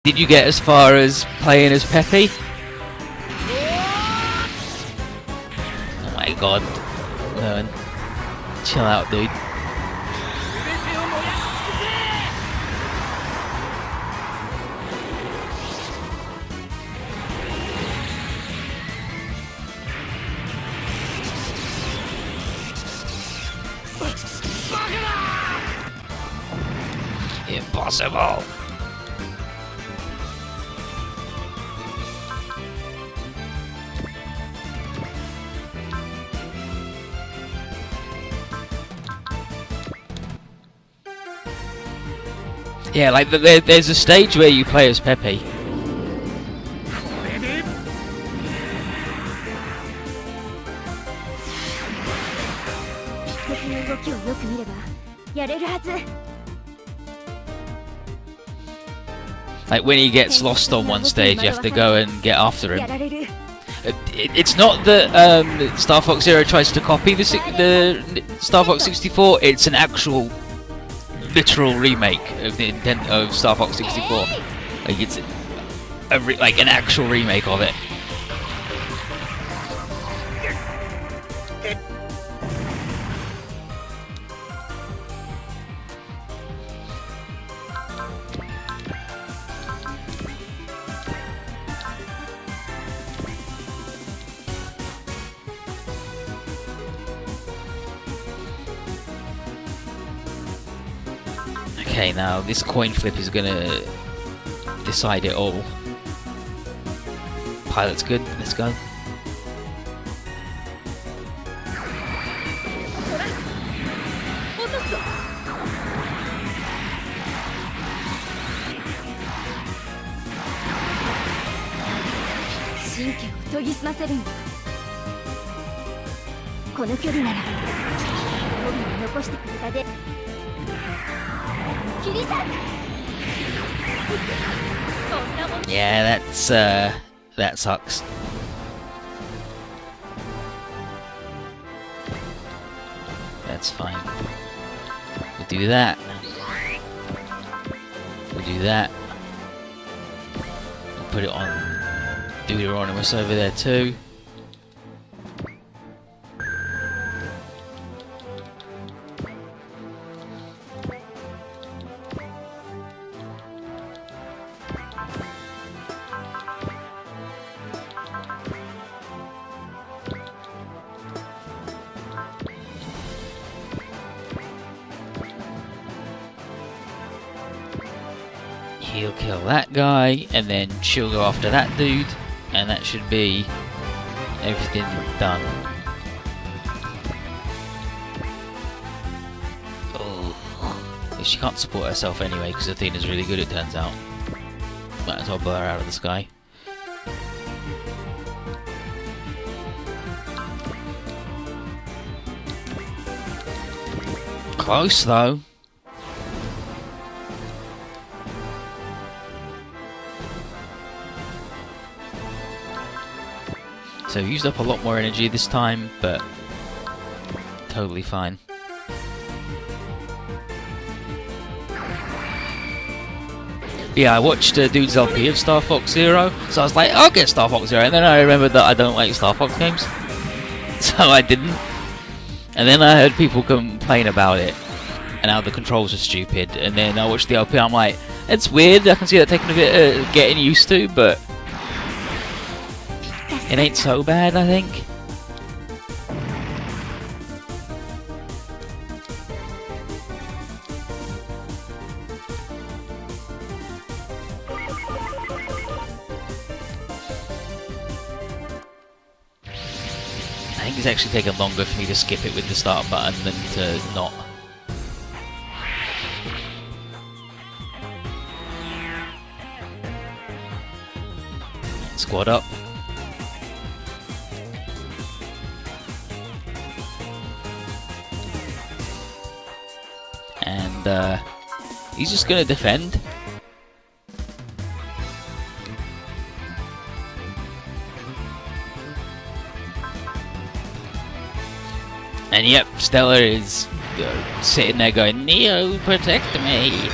Did you get as far as playing as Peppy? Oh my god. No, chill out, dude. Impossible! Yeah, like there's a stage where you play as Peppy. Like when he gets lost on one stage, you have to go and get after him. It's not that Star Fox Zero tries to copy the Star Fox 64. It's an actual, literal remake of the of Star Fox 64. Like it's like an actual remake of it. Okay, now this coin flip is gonna decide it all. Pilot's good, let's go. Yeah, that sucks. That's fine. We'll do that. We'll do that. We'll put it on Deuteronomus over there too. He'll kill that guy, and then she'll go after that dude, and that should be everything done. Oh, she can't support herself anyway because Athena's really good, it turns out. Might as well blow her out of the sky. Close though. So used up a lot more energy this time, but totally fine. Yeah, I watched Dude's LP of Star Fox Zero, so I was like, I'll get Star Fox Zero, and then I remembered that I don't like Star Fox games, so I didn't. And then I heard people complain about it, and how the controls are stupid, and then I watched the LP, I'm like, it's weird, I can see that taking a bit of getting used to, but it ain't so bad, I think. I think it's actually taken longer for me to skip it with the start button than to not. Squad up. And he's just gonna defend. And yep, Stella is sitting there going, Neo, protect me!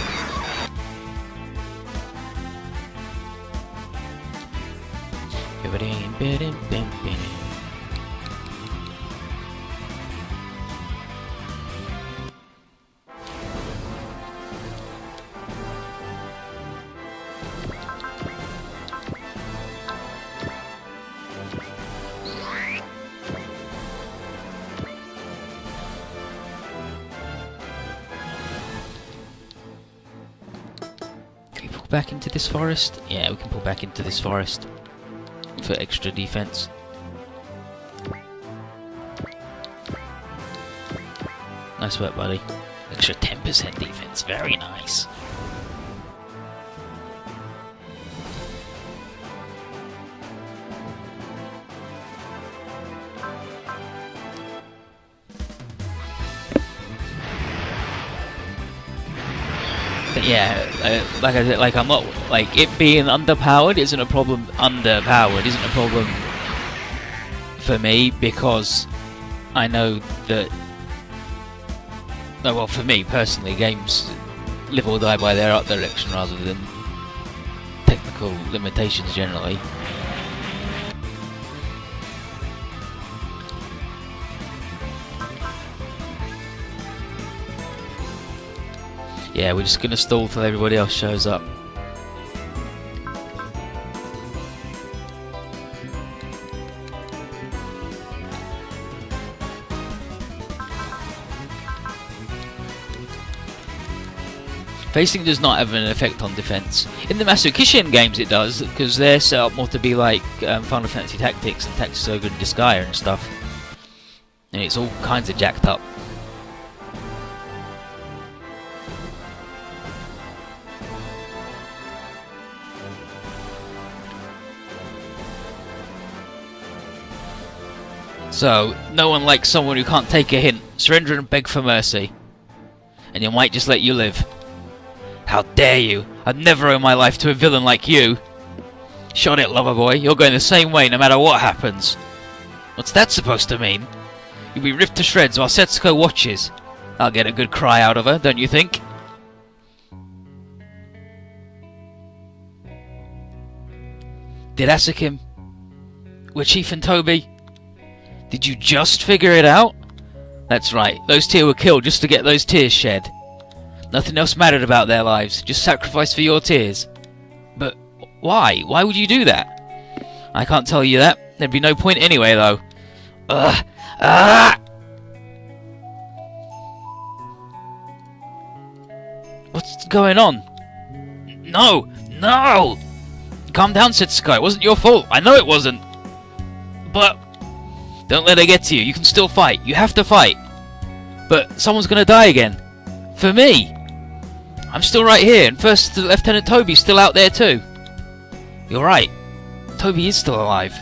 Back into this forest? Yeah, we can pull back into this forest for extra defense. Nice work, buddy. Extra 10% defense, very nice. But yeah, like I said, like I'm not like it being underpowered isn't a problem. Underpowered isn't a problem for me because I know that. No, well, for me personally, games live or die by their art direction rather than technical limitations generally. Yeah, we're just gonna stall till everybody else shows up. Facing does not have an effect on defense. In the Masukishin games it does, because they're set up more to be like Final Fantasy Tactics and Tactics Ogre and Disgaea and stuff. And it's all kinds of jacked up. So, no one likes someone who can't take a hint. Surrender and beg for mercy. And you might just let you live. How dare you! I'd never owe my life to a villain like you! Shut it, lover boy. You're going the same way no matter what happens. What's that supposed to mean? You'll be ripped to shreds while Setsuko watches. I'll get a good cry out of her, don't you think? Did Asukin? Were Chief and Toby? Did you just figure it out? That's right, those tears were killed just to get those tears shed. Nothing else mattered about their lives, just sacrifice for your tears. But why? Why would you do that? I can't tell you that. There'd be no point anyway, though. Ugh. Ah! What's going on? No! No! Calm down, Setsuko. It wasn't your fault. I know it wasn't. But don't let her get to you. You can still fight. You have to fight. But someone's gonna die again. For me. I'm still right here, and First Lieutenant Toby's still out there too. You're right. Toby is still alive.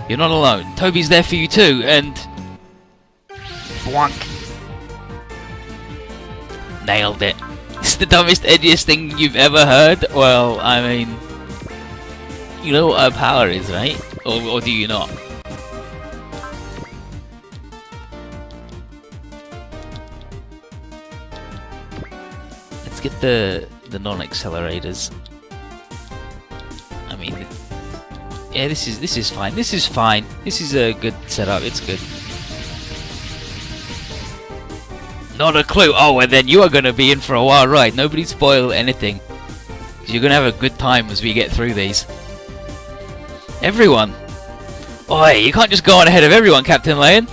You're not alone. Toby's there for you too, and... Blank. Nailed it. It's the dumbest, edgiest thing you've ever heard? Well, I mean... You know what her power is, right? Or do you not? Let's get the non-accelerators. I mean, yeah, this is fine. This is fine. This is a good setup. It's good. Not a clue. Oh, and then you are going to be in for a wild ride. Nobody spoil anything. You're going to have a good time as we get through these. Everyone. Oi, you can't just go on ahead of everyone, Captain Leon.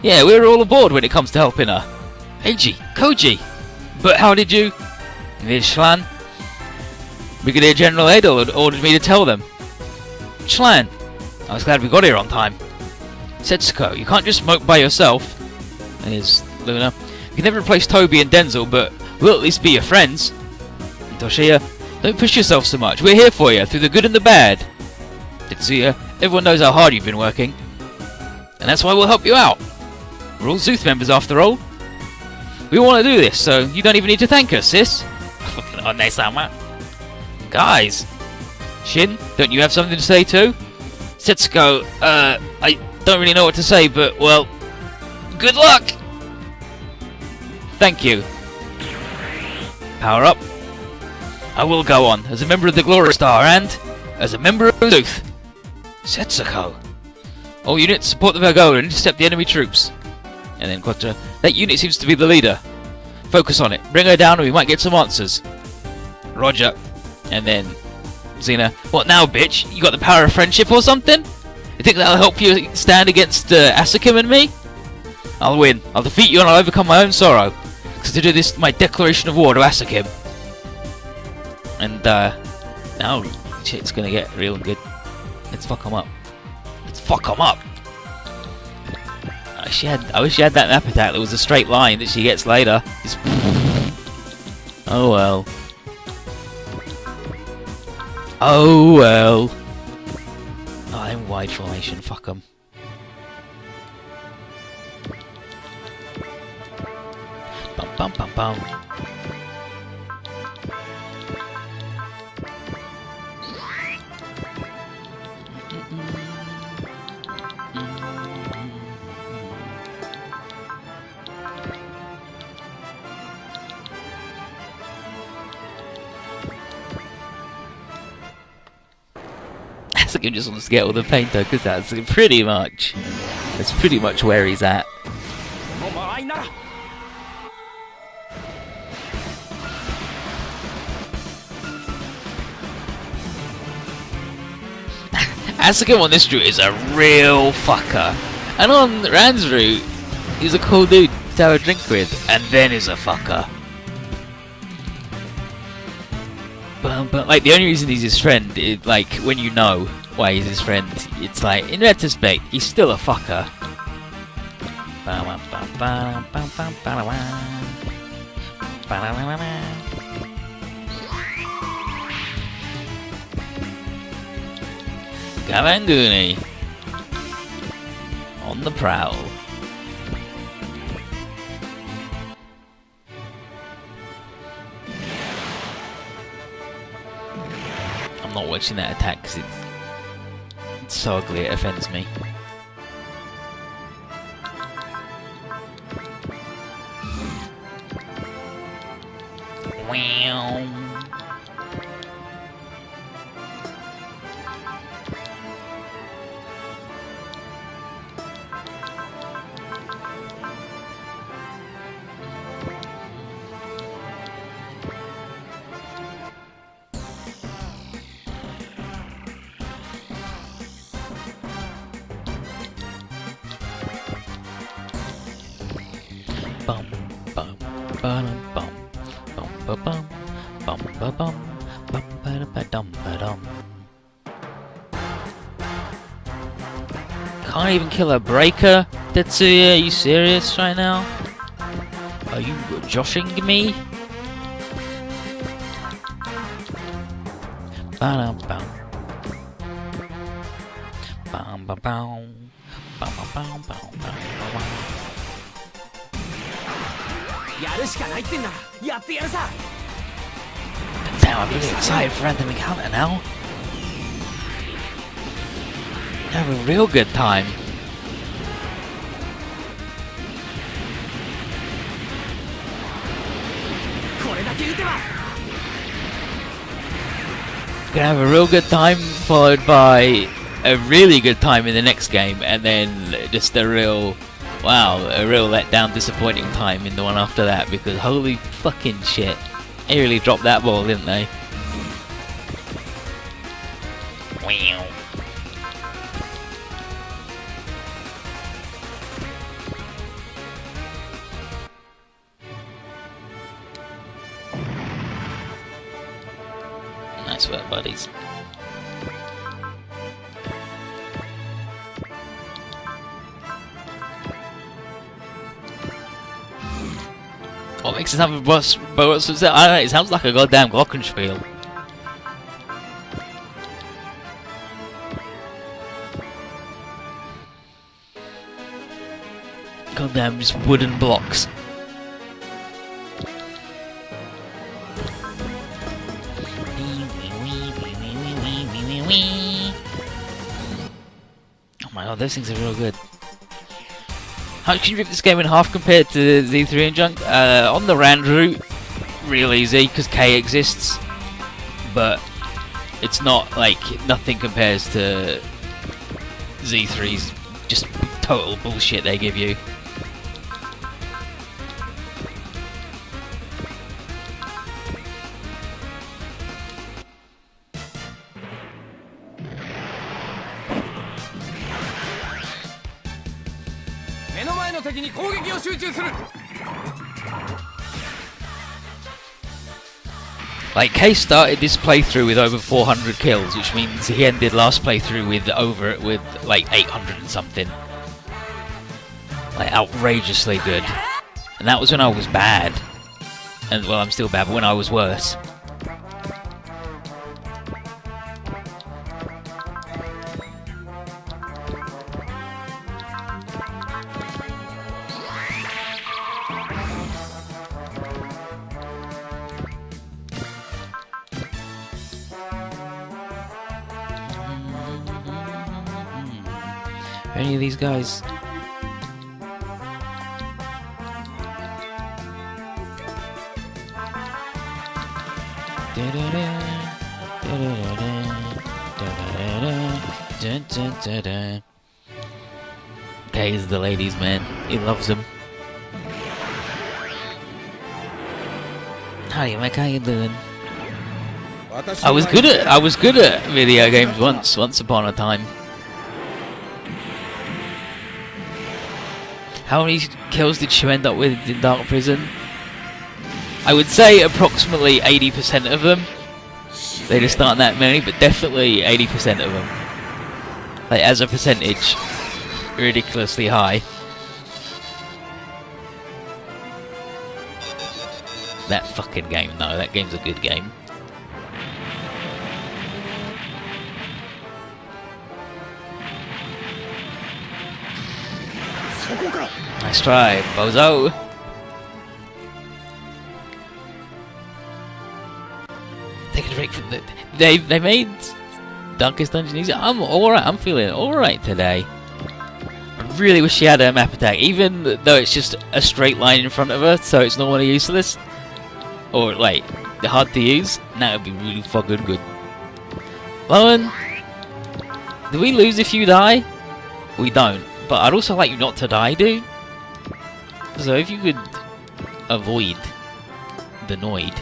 Yeah, we're all aboard when it comes to helping her. Eiji, Koji. But how did you... Schlan? Brigadier General Edo ordered me to tell them. Schlan. I was glad we got here on time. Setsuko, you can't just smoke by yourself. There's Luna. You can never replace Toby and Denzel, but we'll at least be your friends. And Toshiya, don't push yourself so much. We're here for you, through the good and the bad. Tetsuya, everyone knows how hard you've been working. And that's why we'll help you out. We're all Zuth members after all. We want to do this, so you don't even need to thank us, sis. Guys. Shin, don't you have something to say too? Setsuko, I don't really know what to say, but, well, good luck! Thank you. Power up. I will go on as a member of the Glory Star and as a member of Youth. Setsuko. All units support the Vergola and intercept the enemy troops. And then Quattro. That unit seems to be the leader. Focus on it. Bring her down and we might get some answers. Roger. And then Xena. What now, bitch? You got the power of friendship or something? You think that'll help you stand against Asukim and me? I'll win. I'll defeat you and I'll overcome my own sorrow. Consider this my declaration of war to Asukim. And now shit's gonna get real good. Let's fuck 'em up. Let's fuck 'em up. I wish she had that map attack that was a straight line that she gets later. It's oh well. Oh well. Oh, I'm wide formation. Fuck 'em. Bum bum bum bum. Asuka just wants to get all the painter because that's pretty much where he's at. Asuka on this route is a real fucker, and on Rand's route, he's a cool dude to have a drink with, and then he's a fucker. But like the only reason he's his friend is like when you know why he's his friend, it's like in retrospect he's still a fucker. Gavanguni on the prowl. I'm not watching that attack because it's so ugly it offends me. Wow. Bum bum bum bum bum bum bum bum bum bum bum bum. Can't even kill a breaker, Tetsuya. Are you serious right now? Are you joshing me? Bum bum bum bum bum bum bum bum bum. Damn, I'm really excited for Anthem Encounter now. Have a real good time. Gonna have a real good time, followed by a really good time in the next game, and then just a real, wow, a real letdown, disappointing time in the one after that, because holy fucking shit, they really dropped that ball, didn't they? Wow. Nice work, buddies. What makes it sound boss? I don't know, it sounds like a goddamn glockenspiel. Goddamn, just wooden blocks. Oh my god, those things are real good. How can you rip this game in half compared to Z3 and Junk? On the Rand route, real easy, because K exists. but it's not like nothing compares to Z3's just total bullshit they give you. Like, Case started this playthrough with over 400 kills, which means he ended last playthrough with like 800 and something. Like, outrageously good. And that was when I was bad. And, well, I'm still bad, but when I was worse. Any of these guys? Okay, he's the ladies' man. He loves them. Hi, Mike. How you doing? I was good at video games once upon a time. How many kills did you end up with in Dark Prison? I would say approximately 80% of them. They just aren't that many, but definitely 80% of them. Like, as a percentage, ridiculously high. That fucking game, no, that game's a good game. Nice try, bozo. Take a break from the. They made Darkest Dungeon easy. I'm alright. I'm feeling alright today. I really wish she had a map attack, even though it's just a straight line in front of her, so it's normally useless or like hard to use. That would be really fucking good. Lowen, do we lose if you die? We don't. But I'd also like you not to die, dude. So if you could avoid the Noid.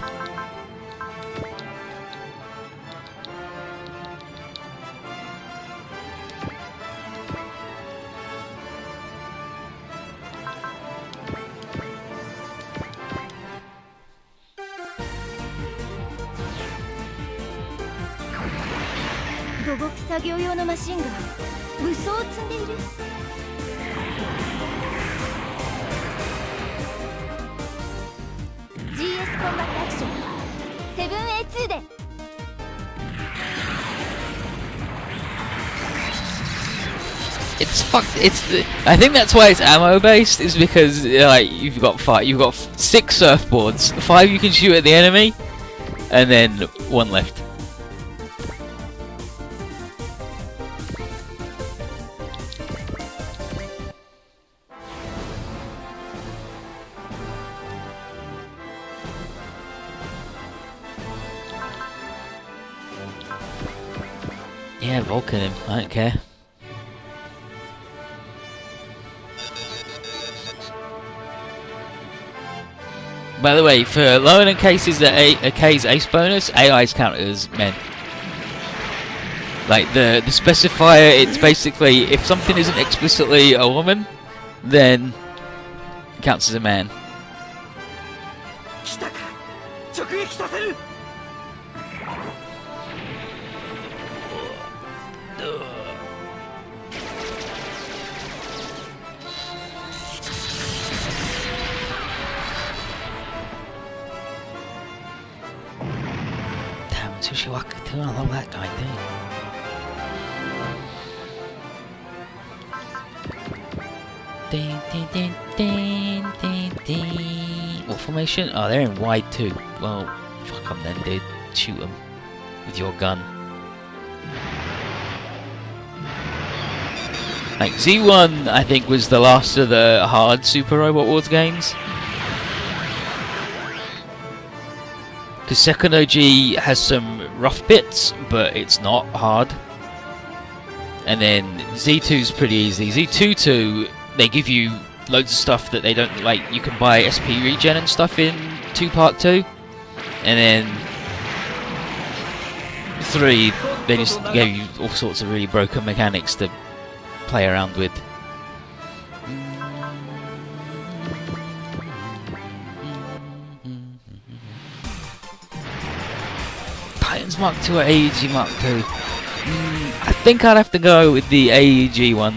I think that's why it's ammo based. Is because like you've got 6 surfboards, 5 you can shoot at the enemy, and then 1 left. Yeah, Vulcan him. I don't care. By the way, for Lowen and Case's K's ace bonus, AI's count as men. Like the specifier, it's basically if something isn't explicitly a woman, then it counts as a man. Sushiwaka too, I love that guy too. What formation? Oh, they're in wide too. Well, fuck them then, dude. Shoot them with your gun. Like, Z1, I think, was the last of the hard Super Robot Wars games. The second OG has some rough bits, but it's not hard. And then Z2's pretty easy. Z2 they give you loads of stuff that they don't like. You can buy SP regen and stuff in Part 2, and then 3 they just gave you all sorts of really broken mechanics to play around with. Titans Mark 2 or AEG Mark 2? I think I'd have to go with the AEG one.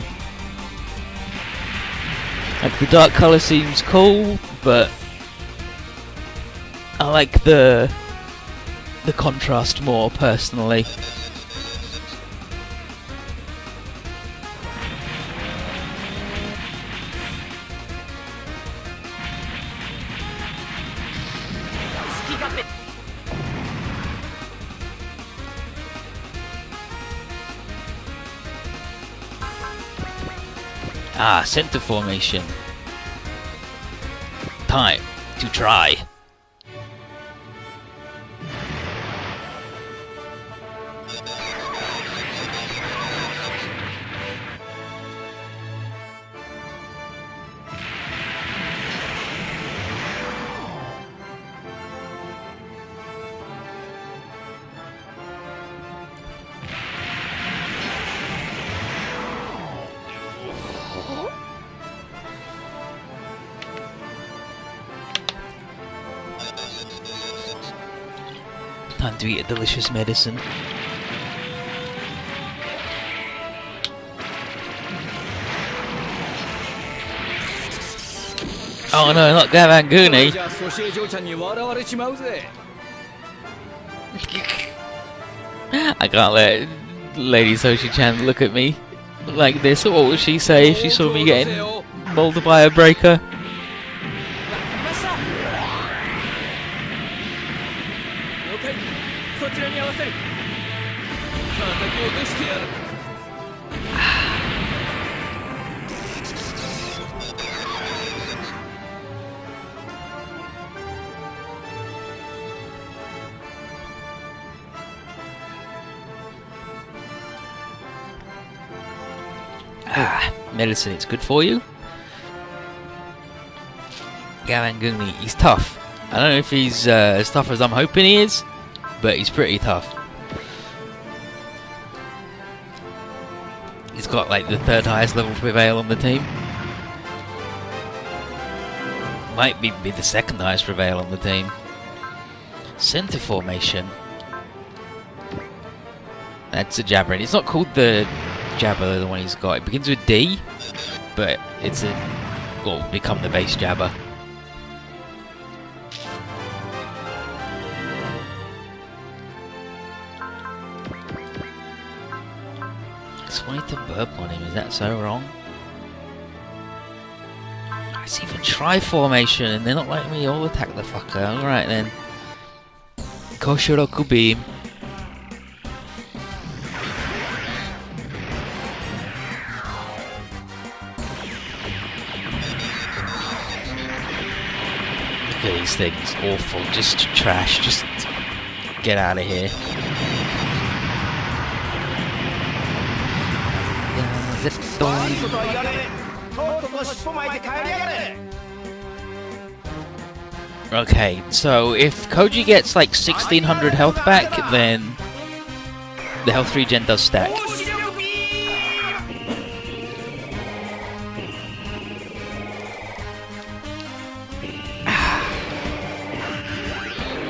Like, the dark colour seems cool, but I like the contrast more personally. Center formation. Time to try. Time to eat a delicious medicine. Oh no, not Gavanguni! I can't let Lady Soshi-chan look at me like this. What would she say if she saw me getting molded by a breaker? Medicine, it's good for you. Gavanguni, he's tough. I don't know if he's as tough as I'm hoping he is, but he's pretty tough. He's got like the 3rd highest level prevail on the team. Might be the 2nd highest prevail on the team. Center formation. That's a jabber. It's not called the jabber, the one he's got. It begins with D, but it's will become the base jabber. I just wanted to burp on him. Is that so wrong? It's even tri-formation, and they're not letting me all attack the fucker. Alright then. Koshiroku beam. These things awful, just trash, just get out of here. Okay, so if Koji gets like 1600 health back, then the health regen does stack.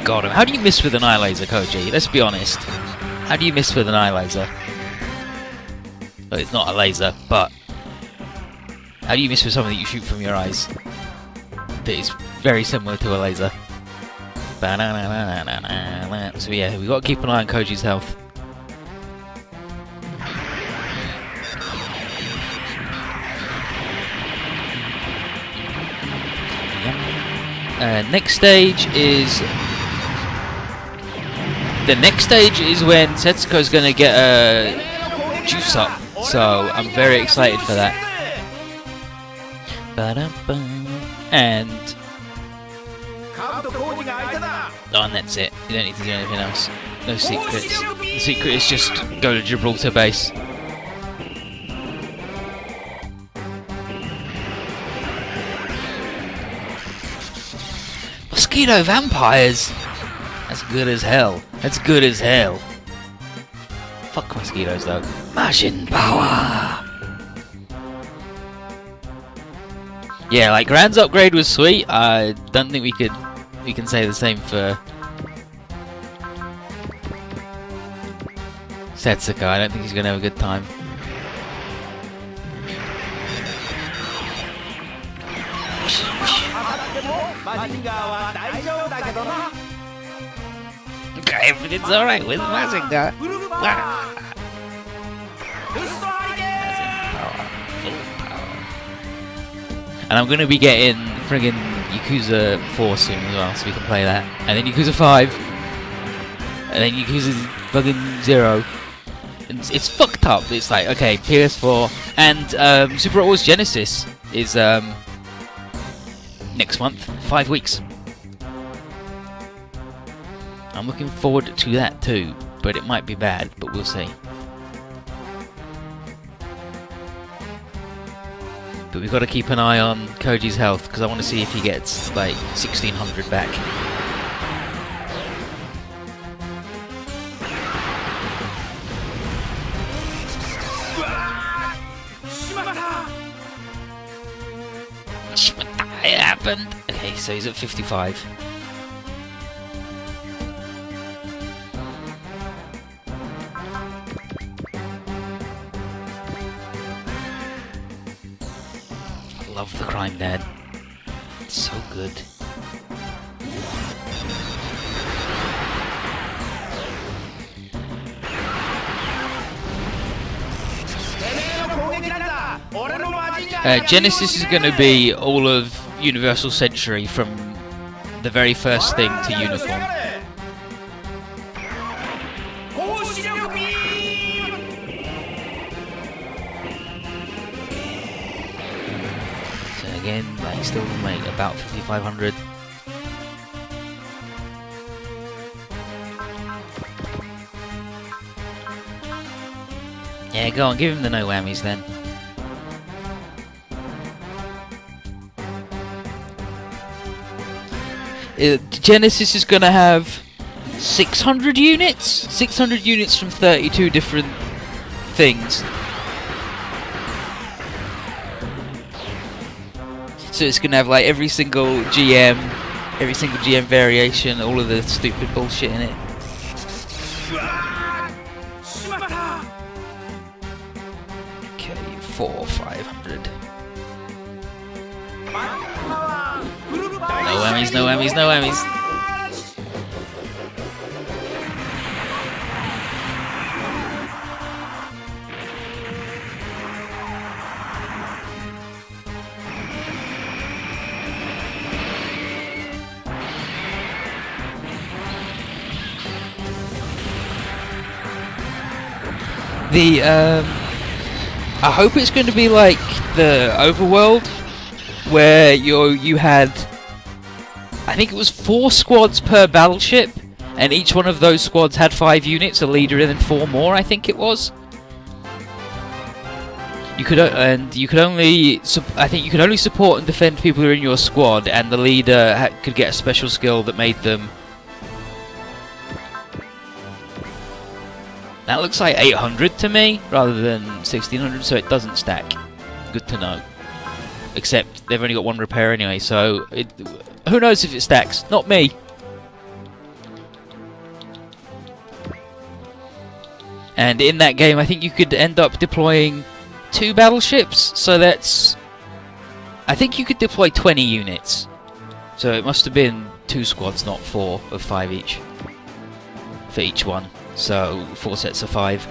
God, how do you miss with an eye laser, Koji? Let's be honest. How do you miss with an eye laser? Well, it's not a laser, but how do you miss with something that you shoot from your eyes? That is very similar to a laser. So yeah, we've got to keep an eye on Koji's health. Next stage is... The next stage is when Setsuko's gonna get a juice up, so I'm very excited for that. And Oh, and that's it. You don't need to do anything else. No secrets. The secret is just go to Gibraltar base. Mosquito vampires! That's good as hell. That's good as hell. Fuck mosquitoes though. Machine power! Yeah, like Grand's upgrade was sweet. I don't think we can say the same for Setsuko. I don't think he's gonna have a good time. Okay, everything's alright with Mazinga. And I'm gonna be getting friggin' Yakuza 4 soon as well, so we can play that. And then Yakuza 5. And then Yakuza fucking 0. And it's fucked up. It's like, okay, PS4. And Super Wars Genesis is next month. 5 weeks. I'm looking forward to that too. But it might be bad, but we'll see. But we've got to keep an eye on Koji's health, because I want to see if he gets, like, 1600 back. It happened! Okay, so he's at 55. Love the Crime Dad. It's so good. Genesis is going to be all of Universal Century from the very first thing to Uniform. So again, like still like about 5500. Yeah, go on, give him the no whammies then. Genesis is going to have 600 units? 600 units from 32 different things. So it's going to have like every single GM variation, all of the stupid bullshit in it. Okay, 500. No whammies, no whammies, no whammies. I hope it's going to be like the Overworld, where you had, I think it was 4 squads per battleship, and each one of those squads had 5 units, a leader, and then 4 more. I think it was. I think you could only support and defend people who are in your squad, and the leader could get a special skill that made them. That looks like 800 to me, rather than 1600, so it doesn't stack. Good to know. Except they've only got 1 repair anyway, so who knows if it stacks? Not me. And in that game, I think you could end up deploying 2 battleships, so that's... I think you could deploy 20 units. So it must have been 2 squads, not 4 of 5 each. For each one. So 4 sets of 5.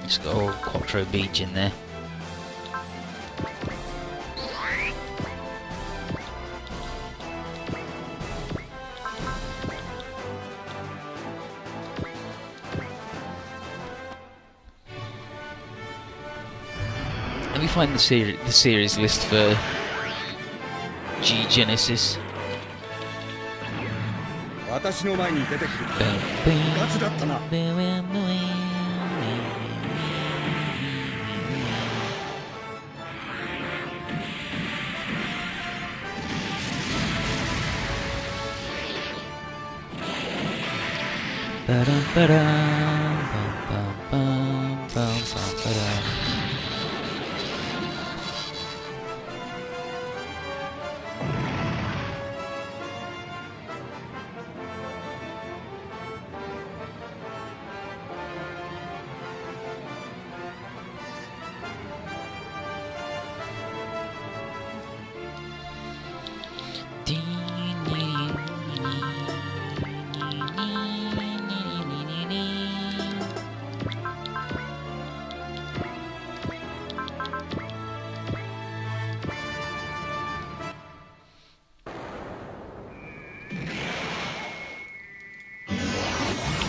Just got old Quattro Beach in there. me find the series list for G Genesis. 私の前に出てくるガツだったな。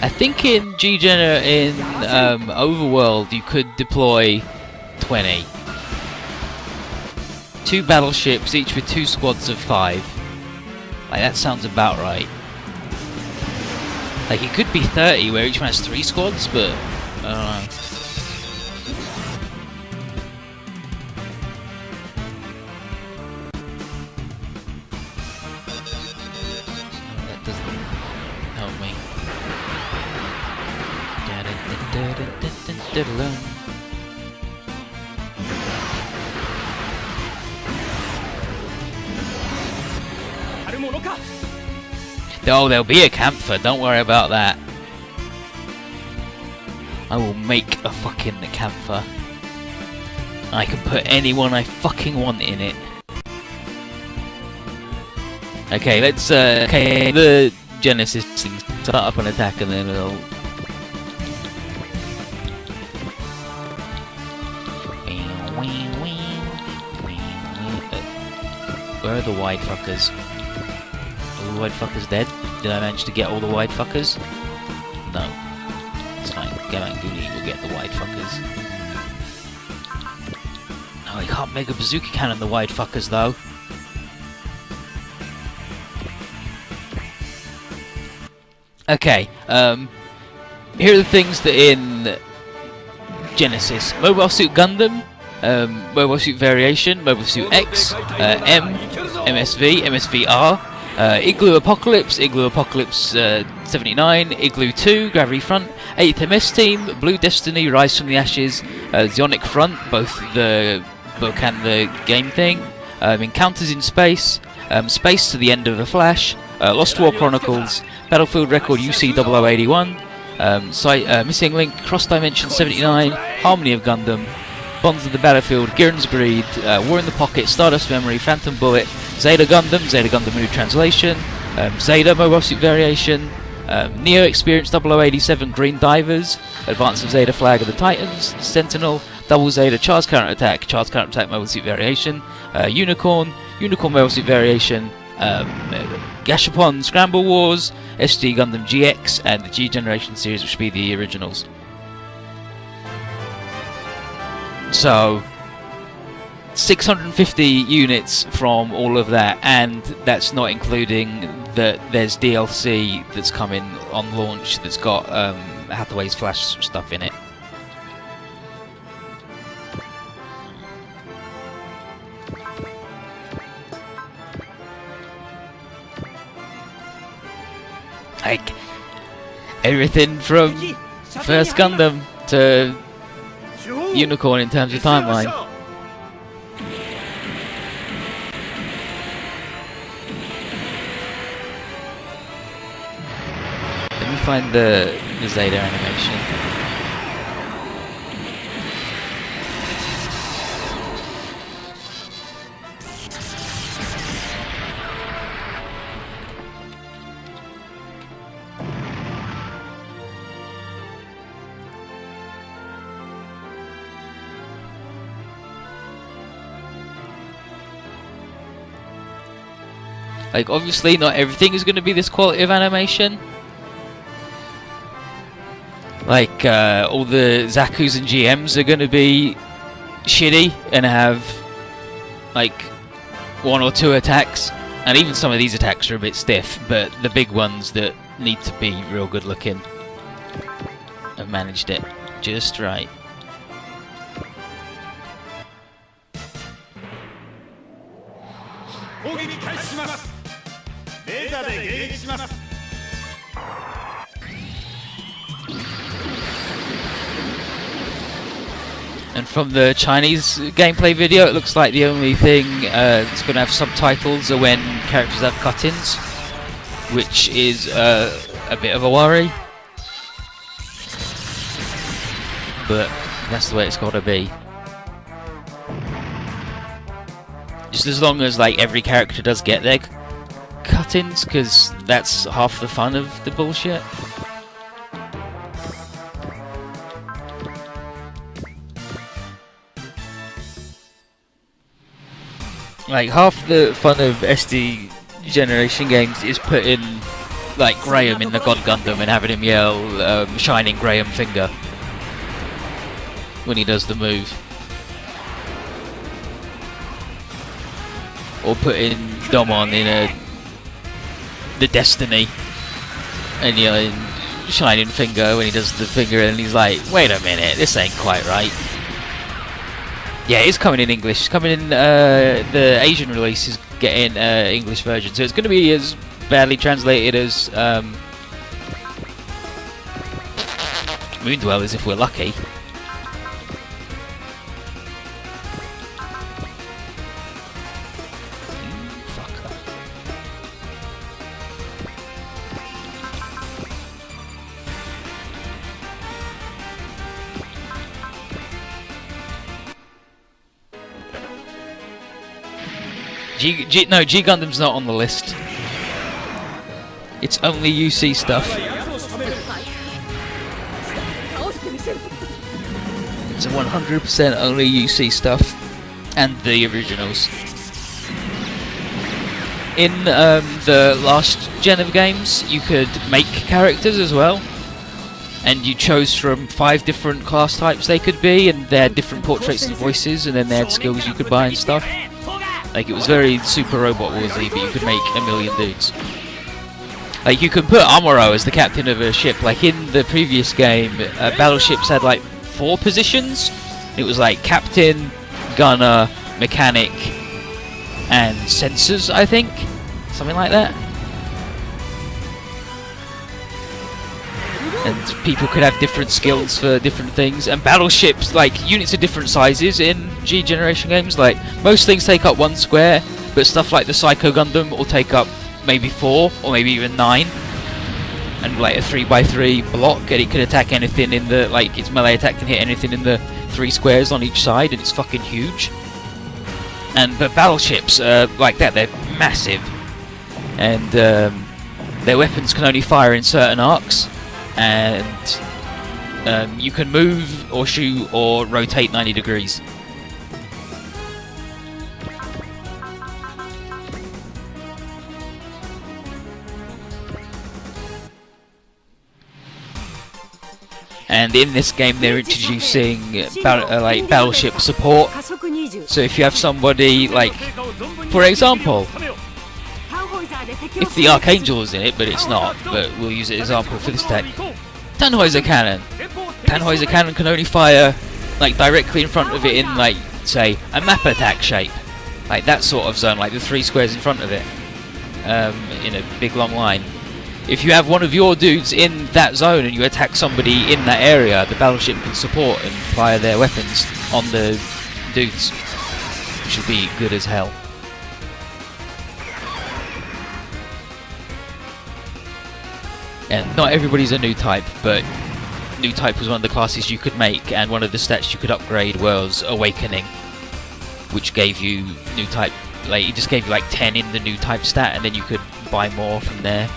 I think in G-Gen in Overworld you could deploy 20. 2 battleships, each with 2 squads of 5. Like, that sounds about right. Like, it could be 30 where each one has 3 squads, but I don't know. That doesn't help me. Oh, there'll be a camphor, don't worry about that. I will make a fucking camphor. I can put anyone I fucking want in it. Okay, let's okay, the Genesis thing, start up an attack and then we'll... Where are the wide fuckers? All the wide fuckers dead? Did I manage to get all the wide fuckers? No. It's fine. Gamanguni will get the wide fuckers. Oh, I can't make a bazooka cannon the wide fuckers though. Okay, here are the things that in Genesis. Mobile Suit Gundam, Mobile Suit Variation, Mobile Suit X, M, MSV, MSVR, Igloo Apocalypse, Igloo Apocalypse 79, Igloo 2, Gravity Front, 8th MS Team, Blue Destiny, Rise from the Ashes, Zionic Front, both the book and the game thing, Encounters in Space, Space to the End of the Flash, Lost War Chronicles, Battlefield Record UC 0081, Missing Link, Cross Dimension 79, Harmony of Gundam, Bonds of the Battlefield, Giron's Greed, War in the Pocket, Stardust Memory, Phantom Bullet, Zeta Gundam New Translation, Zeta Mobile Suit Variation, Neo Experience 0087 Green Divers, Advance of Zeta Flag of the Titans, Sentinel, Double Zeta Charge Counter-Attack Mobile Suit Variation, Unicorn Mobile Suit Variation, Gashapon Scramble Wars, SD Gundam GX, and the G Generation series, which would be the originals. So 650 units from all of that, and that's not including that there's DLC that's coming on launch that's got Hathaway's Flash stuff in it. Like everything from First Gundam to Unicorn in terms of timeline. Let me find the Zeta animation. Like, obviously not everything is going to be this quality of animation. Like, all the Zakus and GMs are going to be shitty and have like 1 or 2 attacks, and even some of these attacks are a bit stiff, but the big ones that need to be real good looking have managed it just right. And from the Chinese gameplay video, it looks like the only thing that's going to have subtitles are when characters have cut-ins, which is a bit of a worry. But that's the way it's got to be. Just as long as like every character does get their cut-ins, because that's half the fun of the bullshit. Like, half the fun of SD generation games is putting, like, Graham in the God Gundam and having him yell, Shining Graham Finger when he does the move. Or putting Domon in the Destiny and yelling Shining Finger when he does the finger, and he's like, wait a minute, this ain't quite right. Yeah, it's coming in English. It's coming in, the Asian release is getting English version, so it's going to be as badly translated as Moondwellers if we're lucky. G Gundam's not on the list. It's only UC stuff. It's 100% only UC stuff, and the originals. In the last gen of games, you could make characters as well, and you chose from 5 different class types they could be, and they had different portraits and voices, and then they had skills you could buy and stuff. Like, it was very Super Robot Wars-y, but you could make a million dudes. Like, you could put Amuro as the captain of a ship. Like, in the previous game, battleships had, like, 4 positions. It was, like, captain, gunner, mechanic, and sensors, I think? Something like that. And people could have different skills for different things, and battleships, like, units are different sizes in G generation games. Like, most things take up 1 square, but stuff like the Psycho Gundam will take up maybe 4 or maybe even 9, and like a 3x3 block, and it can attack anything in the, like, its melee attack can hit anything in the 3 squares on each side, and it's fucking huge. But battleships like that, they're massive, and their weapons can only fire in certain arcs. And you can move or shoot or rotate 90 degrees. And in this game they're introducing like battleship support. So if you have somebody, like, for example, if the Archangel is in it, but it's not, but we'll use it as an example for this deck. Tannhäuser Cannon. Tannhäuser Cannon can only fire, like, directly in front of it in, like, say, a map attack shape. Like, that sort of zone, like the 3 squares in front of it. In a big long line. If you have one of your dudes in that zone and you attack somebody in that area, the battleship can support and fire their weapons on the dudes, which will be good as hell. And not everybody's a new type, but new type was one of the classes you could make, and one of the stats you could upgrade was Awakening, which gave you new type, like, it just gave you like 10 in the new type stat, and then you could buy more from there.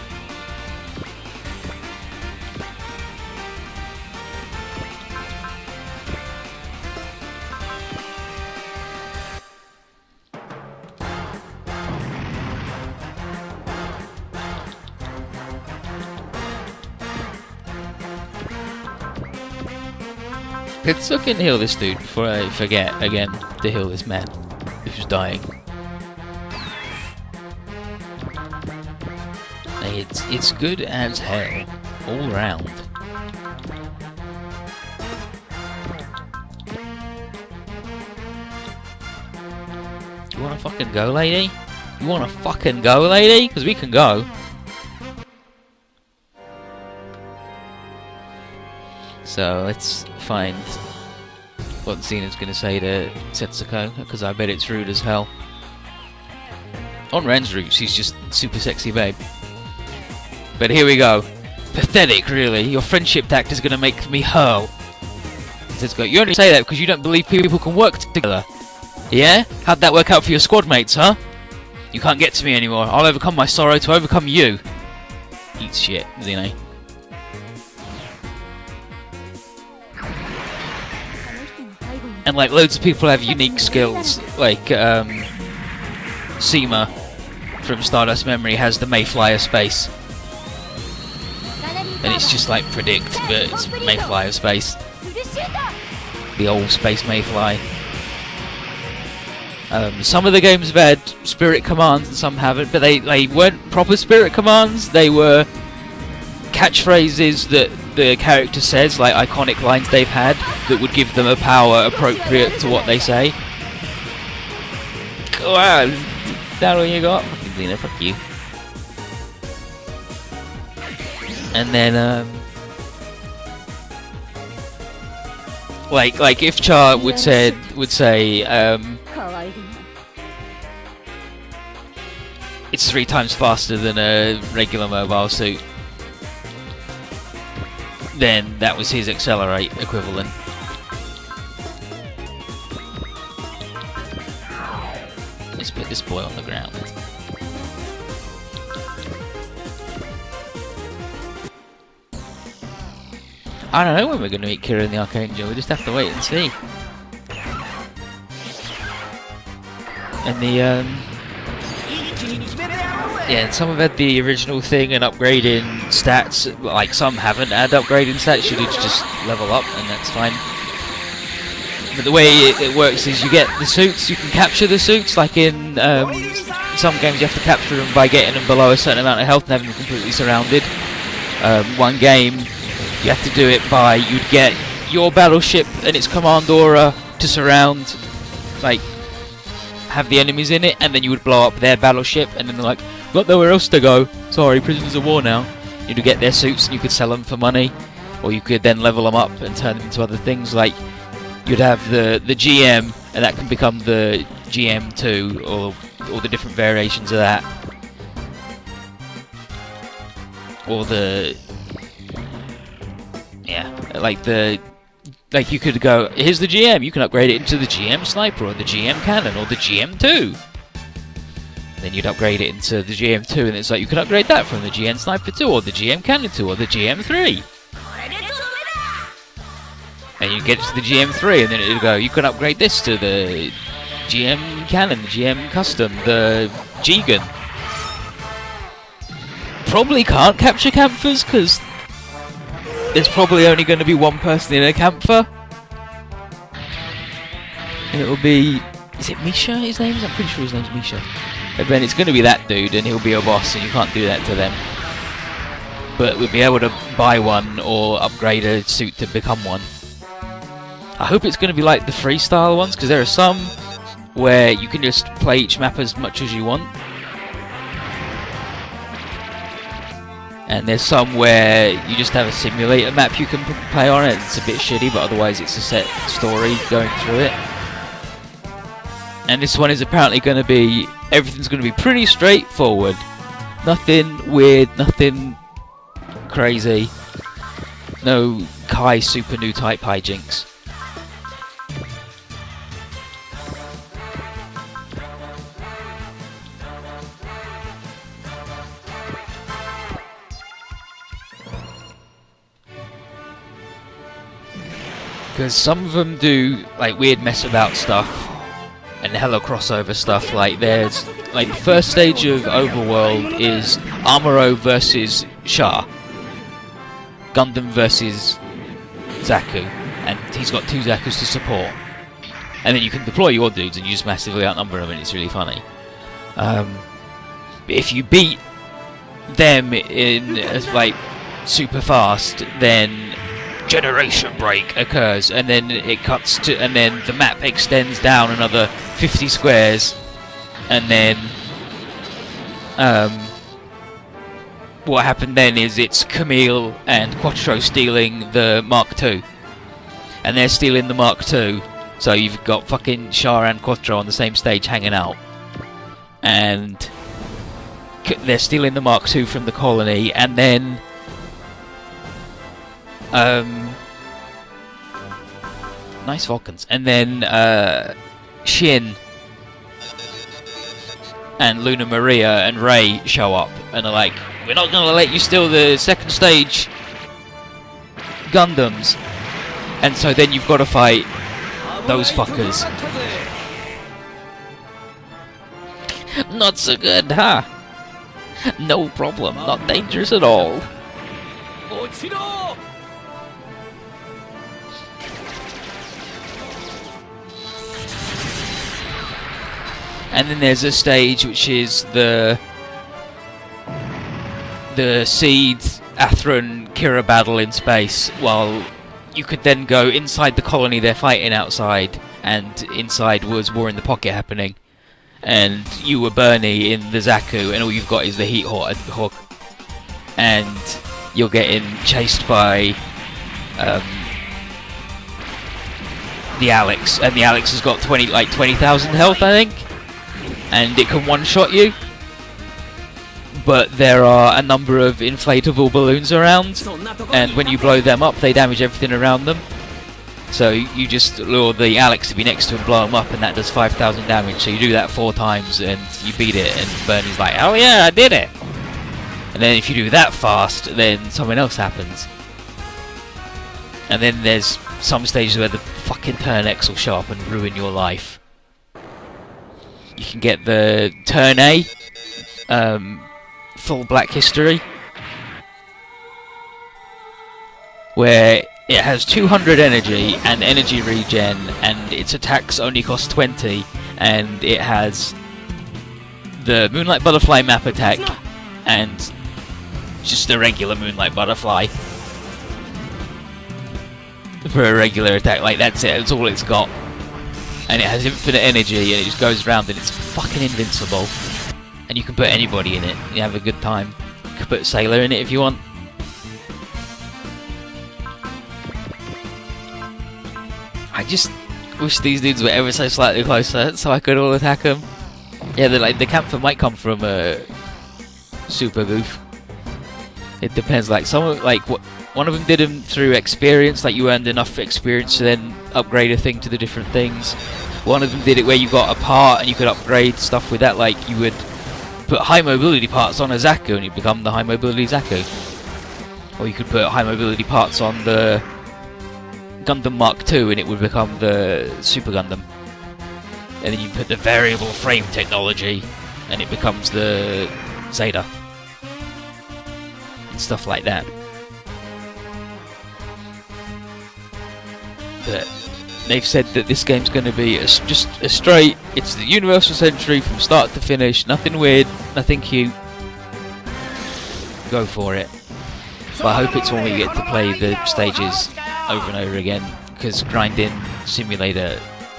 Let's look and heal this dude before I forget again to heal this man who's dying. It's good as hell all round. You wanna fucking go, lady? You wanna fucking go, lady? Because we can go. So let's find what Xena's gonna say to Setsuko, because I bet it's rude as hell. On Ren's route, she's just super sexy babe. But here we go. Pathetic, really. Your friendship tact is gonna make me hurl. Setsuko, you only say that because you don't believe people can work together. Yeah? How'd that work out for your squad mates, huh? You can't get to me anymore. I'll overcome my sorrow to overcome you. Eat shit, Xena. And like loads of people have unique skills, like Seema from Stardust Memory has the Mayfly space. And it's just like Predict, but it's Mayfly space. The old space Mayfly. Some of the games have had spirit commands and some haven't, but they weren't proper spirit commands. They were catchphrases that the character says, like iconic lines they've had, that would give them a power appropriate to what they say. Wow, is that all you got? Fucking Xena, fuck you. And then, like if Char would say, it's 3 times faster than a regular mobile suit, then that was his accelerate equivalent. Let's put this boy on the ground. I don't know when we're going to meet Kira and the Archangel, we just have to wait and see. And the, yeah, some have had the original thing and upgrading stats, like some haven't had upgrading stats, you need to just level up and that's fine. But the way it works is you get the suits, you can capture the suits, like in some games you have to capture them by getting them below a certain amount of health and having them completely surrounded. One game you have to do it by, you'd get your battleship and its command aura to surround, like, have the enemies in it, and then you would blow up their battleship, and then they're like, got nowhere else to go, sorry, prisoners of war now. You'd get their suits and you could sell them for money, or you could then level them up and turn them into other things, like you'd have the GM, and that can become the GM2, or all the different variations of that. Or the... yeah, like you could go, here's the GM, you can upgrade it into the GM Sniper, or the GM Cannon, or the GM2. Then you'd upgrade it into the GM2, and it's like you can upgrade that from the GM Sniper 2, or the GM Cannon 2, or the GM3. And you get to the GM3, and then it'll go, you can upgrade this to the GM Cannon, the GM Custom, the G-Gun. Probably can't capture Campers, because there's probably only going to be one person in a camphor. And it'll be... is it Misha his name is? I'm pretty sure his name's Misha. And then it's going to be that dude and he'll be a boss and you can't do that to them. But we'll be able to buy one or upgrade a suit to become one. I hope it's going to be like the freestyle ones, because there are some where you can just play each map as much as you want. And there's some where you just have a simulator map you can play on it. It's a bit shitty, but otherwise it's a set story going through it. And this one is apparently going to be... everything's going to be pretty straightforward. Nothing weird, nothing crazy. No Kai super new type hijinks. Because some of them do like weird mess about stuff and hella crossover stuff. Like there's like the first stage of Overworld is Amuro versus Char, Gundam versus Zaku. and he's got 2 Zakus to support. And then you can deploy your dudes and you just massively outnumber them, and it's really funny. If you beat them in like super fast, then generation break occurs, and then it cuts to, and then the map extends down another 50 squares, and then what happened then is it's Camille and Quattro stealing the Mark II, and they're stealing the Mark II, so you've got fucking Shah and Quattro on the same stage hanging out, and they're stealing the Mark II from the colony, and then nice Vulcans, and then Shin and Luna Maria and Ray show up and are like, we're not gonna let you steal the 2nd stage Gundams, and so then you've got to fight those fuckers. Not so good, huh? No problem, not dangerous at all. And then there's a stage which is the Seed, Atheron, Kira battle in space, while you could then go inside the colony they're fighting outside, and inside was War in the Pocket happening. And you were Bernie in the Zaku, and all you've got is the Heat Hawk, and you're getting chased by the Alex, and the Alex has got 20,000 health, I think, and it can one-shot you. But there are a number of inflatable balloons around, and when you blow them up, they damage everything around them. So you just lure the Alex to be next to him, blow him up, and that does 5,000 damage. So you do that 4 times, and you beat it, and Bernie's like, oh yeah, I did it! And then if you do that fast, then something else happens. And then there's some stages where the fucking Turn X will show up and ruin your life. You can get the Turn A, full Black History, where it has 200 energy and energy regen, and its attacks only cost 20, and it has the Moonlight Butterfly map attack and just a regular Moonlight Butterfly for a regular attack. Like, that's it, that's all it's got. And it has infinite energy, and it just goes around, and it's fucking invincible. And you can put anybody in it, you have a good time. You can put Sailor in it if you want. I just wish these dudes were ever so slightly closer so I could all attack them. Yeah, the Camphor might come from a Super Goof. It depends. Like one of them did them through experience. Like you earned enough experience to then upgrade a thing to the different things. One of them did it where you got a part and you could upgrade stuff with that. Like you would put high mobility parts on a Zaku and you become the high mobility Zaku. Or you could put high mobility parts on the Gundam Mark II and it would become the Super Gundam. And then you put the variable frame technology and it becomes the Zeta. And stuff like that. But they've said that this game's going to be just a straight, it's the Universal Century from start to finish, nothing weird, nothing cute. Go for it. But I hope it's when we get to play the stages over and over again, because grinding simulator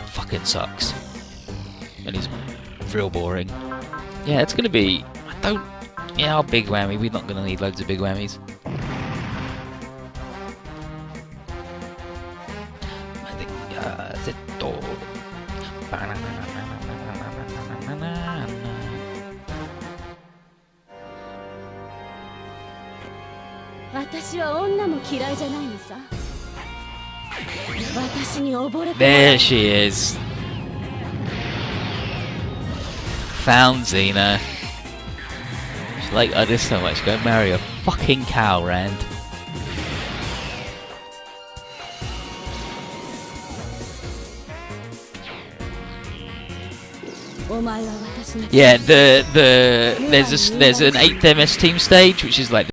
fucking sucks. And it's real boring. Yeah, it's gonna be... Yeah, our big whammy. We're not gonna need loads of big whammies. There she is. Found Xena. She's like, oh, this so much. Go marry a fucking cow, Rand. Yeah, there's an 8th MS team stage, which is like